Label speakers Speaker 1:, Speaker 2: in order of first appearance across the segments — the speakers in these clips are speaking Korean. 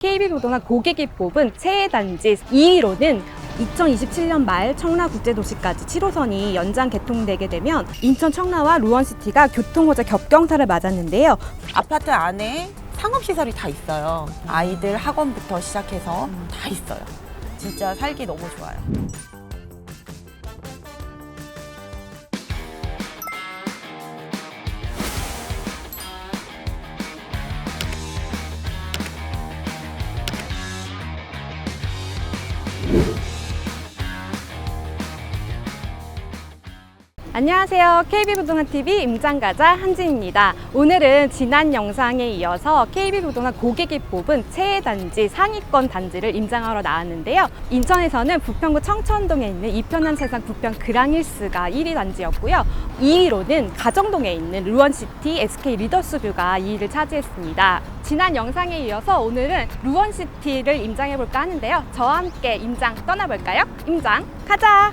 Speaker 1: KB부동산 고객이 뽑은 최애 단지 2위로는 2027년 말 청라국제도시까지 7호선이 연장 개통되게 되면 인천 청라와 루원시티가 교통호재 겹경사를 맞았는데요.
Speaker 2: 아파트 안에 상업시설이 다 있어요. 아이들 학원부터 시작해서 다 있어요. 진짜 살기 너무 좋아요.
Speaker 1: 안녕하세요. KB부동산TV 임장가자 한진입니다. 오늘은 지난 영상에 이어서 KB부동산 고객이 뽑은 최애 단지 상위권 단지를 임장하러 나왔는데요. 인천에서는 부평구 청천동에 있는 이편한 세상 부평 그랑힐스가 1위 단지였고요. 2위로는 가정동에 있는 루원시티 SK 리더스뷰가 2위를 차지했습니다. 지난 영상에 이어서 오늘은 루원시티를 임장해볼까 하는데요. 저와 함께 임장 떠나볼까요? 임장 가자!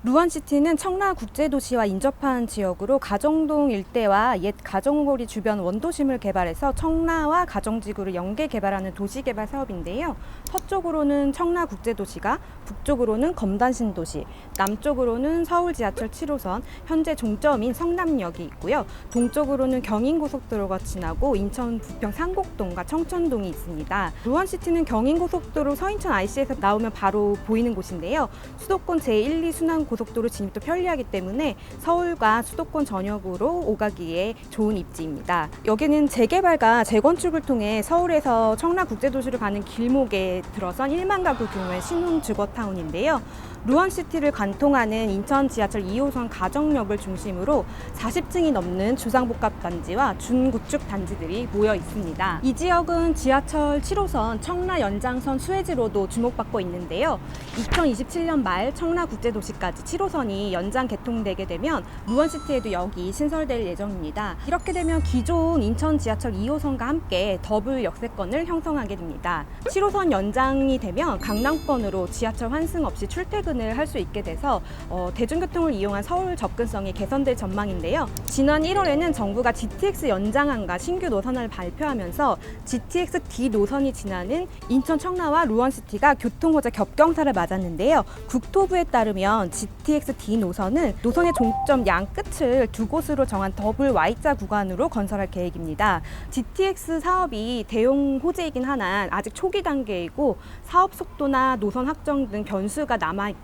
Speaker 1: 루원시티는 청라국제도시와 인접한 지역으로 가정동 일대와 옛 가정거리 주변 원도심을 개발해서 청라와 가정지구를 연계 개발하는 도시개발 사업인데요. 서쪽으로는 청라국제도시가, 북쪽으로는 검단신도시, 남쪽으로는 서울 지하철 7호선, 현재 종점인 성남역이 있고요. 동쪽으로는 경인고속도로가 지나고 인천 부평 상곡동과 청천동이 있습니다. 루원시티는 경인고속도로 서인천 IC에서 나오면 바로 보이는 곳인데요. 수도권 제1, 2 순환 고속도로 진입도 편리하기 때문에 서울과 수도권 전역으로 오가기에 좋은 입지입니다. 여기는 재개발과 재건축을 통해 서울에서 청라국제도시를 가는 길목에 들어선 1만 가구 규모의 신흥 주거타운인데요. 루원시티를 관통하는 인천 지하철 2호선 가정역을 중심으로 40층이 넘는 주상복합단지와 준구축 단지들이 모여 있습니다. 이 지역은 지하철 7호선 청라 연장선 수혜지로도 주목받고 있는데요. 2027년 말 청라국제도시까지 7호선이 연장 개통되게 되면 루원시티에도 역이 신설될 예정입니다. 이렇게 되면 기존 인천 지하철 2호선과 함께 더블 역세권을 형성하게 됩니다. 7호선 연장이 되면 강남권으로 지하철 환승 없이 출퇴근을 할 수 있게 돼서 대중교통을 이용한 서울 접근성이 개선될 전망인데요. 지난 1월에는 정부가 GTX 연장안과 신규 노선을 발표하면서 GTX D 노선이 지나는 인천 청라와 루원시티가 교통호재 겹경사를 맞았는데요. 국토부에 따르면 GTX D 노선은 노선의 종점 양 끝을 두 곳으로 정한 더블 Y자 구간으로 건설할 계획입니다. GTX 사업이 대형 호재이긴 하나 아직 초기 단계이고 사업 속도나 노선 확정 등 변수가 남아있고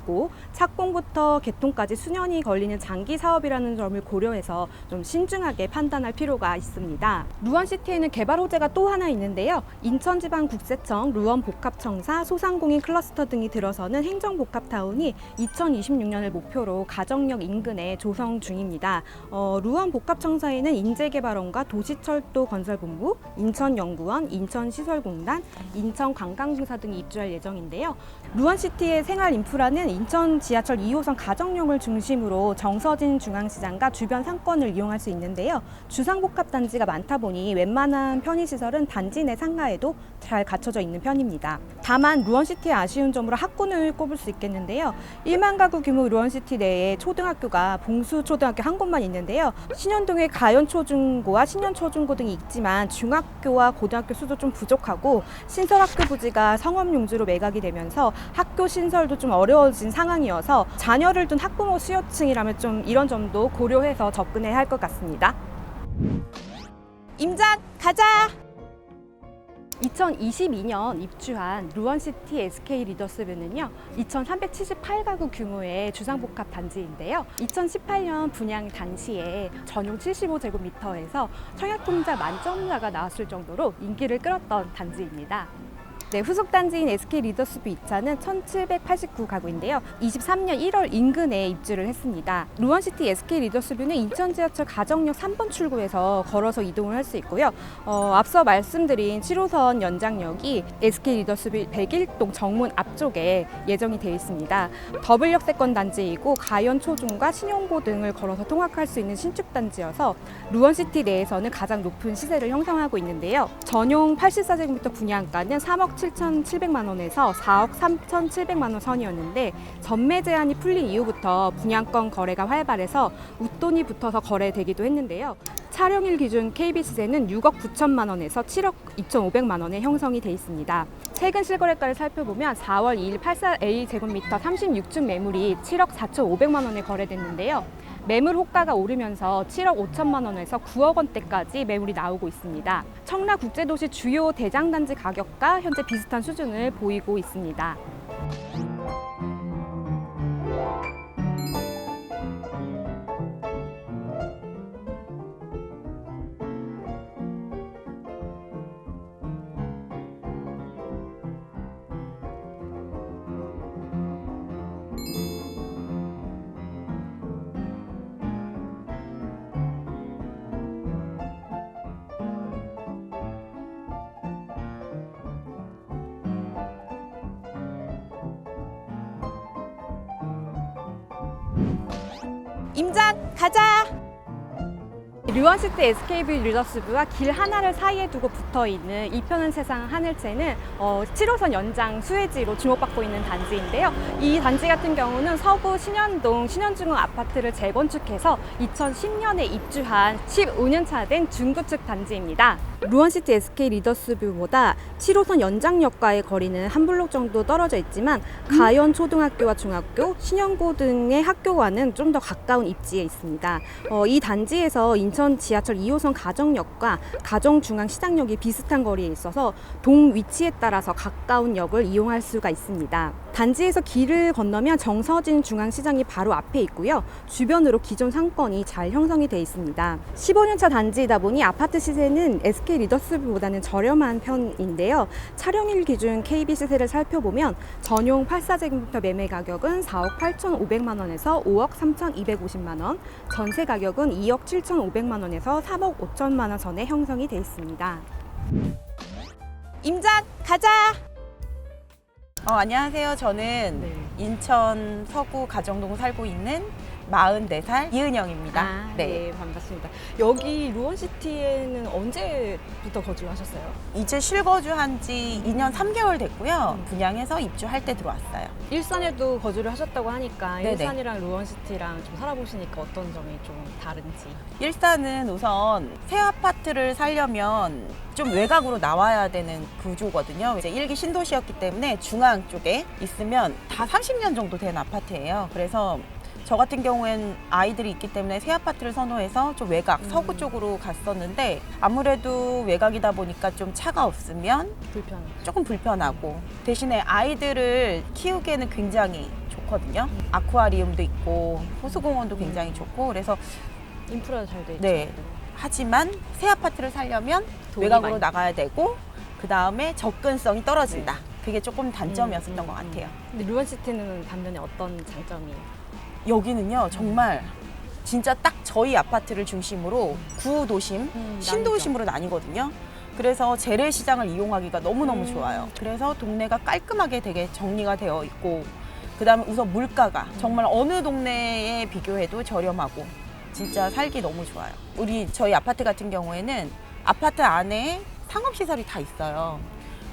Speaker 1: 착공부터 개통까지 수년이 걸리는 장기 사업이라는 점을 고려해서 좀 신중하게 판단할 필요가 있습니다. 루원시티에는 개발 호재가 또 하나 있는데요. 인천지방국세청, 루원복합청사, 소상공인 클러스터 등이 들어서는 행정복합타운이 2026년을 목표로 가정역 인근에 조성 중입니다. 루원복합청사에는 인재개발원과 도시철도 건설본부, 인천연구원, 인천시설공단, 인천관광공사 등이 입주할 예정인데요. 루원시티의 생활 인프라는 인천 지하철 2호선 가정역을 중심으로 정서진 중앙시장과 주변 상권을 이용할 수 있는데요. 주상복합단지가 많다 보니 웬만한 편의시설은 단지 내 상가에도 잘 갖춰져 있는 편입니다. 다만 루원시티의 아쉬운 점으로 학군을 꼽을 수 있겠는데요. 1만 가구 규모 루원시티 내에 초등학교가 봉수초등학교 한 곳만 있는데요. 신현동에 가연초중고와 신현초중고 등이 있지만 중학교와 고등학교 수도 좀 부족하고 신설학교 부지가 성업용지로 매각이 되면서 학교 신설도 좀 어려워진 상황이어서 자녀를 둔 학부모 수요층이라면 좀 이런 점도 고려해서 접근해야 할 것 같습니다. 임장 가자! 2022년 입주한 루원시티 SK 리더스뷰는요 2378가구 규모의 주상복합 단지인데요. 2018년 분양 당시에 전용 75제곱미터에서 청약통자 만점자가 나왔을 정도로 인기를 끌었던 단지입니다. 네, 후속 단지인 SK 리더스뷰 2차는 1789가구인데요. 23년 1월 인근에 입주를 했습니다. 루원시티 SK 리더스뷰는 인천 지하철 가정역 3번 출구에서 걸어서 이동을 할 수 있고요. 앞서 말씀드린 7호선 연장역이 SK 리더스뷰 101동 정문 앞쪽에 예정이 되어 있습니다. 더블 역세권 단지이고 가연 초중과 신용고 등을 걸어서 통학할 수 있는 신축 단지여서 루원시티 내에서는 가장 높은 시세를 형성하고 있는데요. 전용 84제곱미터 분양가는 3억 7,700만 원에서 4억 3,700만 원 선이었는데 전매 제한이 풀린 이후부터 분양권 거래가 활발해서 웃돈이 붙어서 거래되기도 했는데요. 촬영일 기준 KB시세는 6억 9천만 원에서 7억 2,500만 원에 형성이 돼 있습니다. 최근 실거래가를 살펴보면 4월 2일 84A 제곱미터 36층 매물이 7억 4,500만 원에 거래됐는데요. 매물 호가가 오르면서 7억 5천만 원에서 9억 원대까지 매물이 나오고 있습니다. 청라국제도시 주요 대장단지 가격과 현재 비슷한 수준을 보이고 있습니다. 임장 가자! 류원시티 SK뷰 리더스부와 길 하나를 사이에 두고 붙어있는 이편한 세상 하늘채는 7호선 연장 수혜지로 주목받고 있는 단지인데요. 이 단지 같은 경우는 서구 신현동 신현중흥 아파트를 재건축해서 2010년에 입주한 15년 차 된 중구축 단지입니다. 류원시티 SK 리더스뷰보다 7호선 연장역과의 거리는 한 블록 정도 떨어져 있지만 가연 초등학교와 중학교, 신현고 등의 학교와는 좀 더 가까운 입지에 있습니다. 이 단지에서 인천 지하철 2호선 가정역과 가정중앙시장역이 비슷한 거리에 있어서 동 위치에 따라서 가까운 역을 이용할 수가 있습니다. 단지에서 길을 건너면 정서진 중앙시장이 바로 앞에 있고요. 주변으로 기존 상권이 잘 형성이 되어 있습니다. 15년 차 단지이다 보니 아파트 시세는 SK 리더스보다는 저렴한 편인데요. 촬영일 기준 KB 시세를 살펴보면 전용 84제곱미터 매매 가격은 4억 8,500만 원에서 5억 3,250만 원, 전세 가격은 2억 7,500만 원에서 3억 5천만 원 선에 형성이 되어 있습니다. 임장 가자!
Speaker 2: 안녕하세요. 저는 인천 서구 가정동 살고 있는 44살 이은영입니다.
Speaker 1: 네, 반갑습니다. 여기 루원시티에는 언제부터 거주를 하셨어요?
Speaker 2: 이제 실거주한 지 2년 3개월 됐고요. 분양해서 입주할 때 들어왔어요.
Speaker 1: 일산에도 거주를 하셨다고 하니까
Speaker 2: 네네.
Speaker 1: 일산이랑 루원시티랑 좀 살아보시니까 어떤 점이 좀 다른지.
Speaker 2: 일산은 우선 새 아파트를 살려면 좀 외곽으로 나와야 되는 구조거든요. 이제 1기 신도시였기 때문에 중앙 쪽에 있으면 다 30년 정도 된 아파트예요. 그래서 저 같은 경우엔 아이들이 있기 때문에 새 아파트를 선호해서 좀 외곽, 서구 쪽으로 갔었는데 아무래도 외곽이다 보니까 좀 차가 없으면 조금 불편하고 대신에 아이들을 키우기에는 굉장히 좋거든요. 아쿠아리움도 있고 호수공원도 굉장히 좋고 그래서
Speaker 1: 인프라도 잘 돼 있죠.
Speaker 2: 네. 하지만 새 아파트를 살려면
Speaker 1: 돈이
Speaker 2: 외곽으로
Speaker 1: 많이
Speaker 2: 나가야 되고 그 다음에 접근성이 떨어진다. 그게 조금 단점이었던 것 같아요.
Speaker 1: 근데 루원시티는 반면에 어떤 장점이?
Speaker 2: 여기는요 정말 진짜 딱 저희 아파트를 중심으로 구도심, 신도심으로 나뉘거든요. 그래서 재래시장을 이용하기가 너무너무 좋아요. 그래서 동네가 깔끔하게 되게 정리가 되어 있고 그다음에 우선 물가가 정말 어느 동네에 비교해도 저렴하고 진짜 살기 너무 좋아요. 저희 아파트 같은 경우에는 아파트 안에 상업시설이 다 있어요.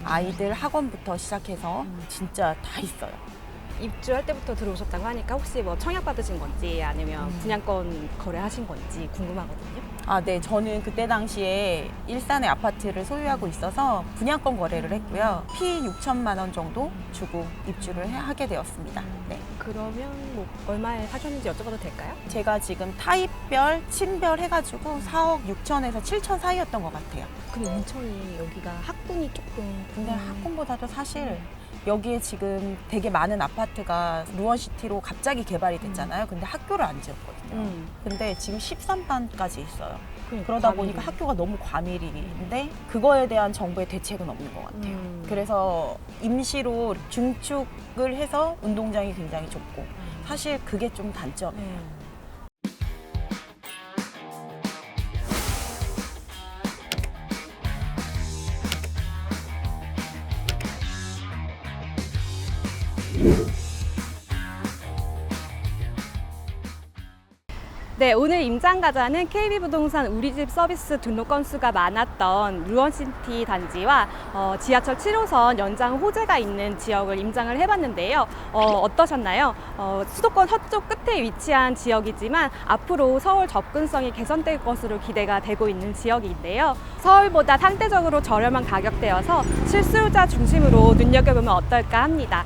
Speaker 2: 아이들 학원부터 시작해서 진짜 다 있어요.
Speaker 1: 입주할 때부터 들어오셨다고 하니까 혹시 뭐 청약 받으신 건지 아니면 분양권 거래하신 건지 궁금하거든요.
Speaker 2: 네. 저는 그때 당시에 일산의 아파트를 소유하고 있어서 분양권 거래를 했고요. 피 6천만 원 정도 주고 입주를 하게 되었습니다. 네.
Speaker 1: 그러면 뭐 얼마에 사셨는지 여쭤봐도 될까요?
Speaker 2: 제가 지금 타입별, 층별 해가지고 4억 6천에서 7천 사이였던 것 같아요.
Speaker 1: 근데 인천이 여기가 학군이 조금
Speaker 2: 근데 학군보다도 사실 여기에 지금 되게 많은 아파트가 루원시티로 갑자기 개발이 됐잖아요. 근데 학교를 안 지었거든요. 근데 지금 13반까지 있어요. 그러다 보니까 학교가 너무 과밀인데 그거에 대한 정부의 대책은 없는 것 같아요. 그래서 임시로 중축을 해서 운동장이 굉장히 좁고 사실 그게 좀 단점이에요.
Speaker 1: 네, 오늘 임장가자는 KB부동산 우리집 서비스 등록 건수가 많았던 루원시티 단지와 지하철 7호선 연장 호재가 있는 지역을 임장을 해봤는데요. 어떠셨나요? 수도권 서쪽 끝에 위치한 지역이지만 앞으로 서울 접근성이 개선될 것으로 기대가 되고 있는 지역인데요. 서울보다 상대적으로 저렴한 가격대여서 실수요자 중심으로 눈여겨보면 어떨까 합니다.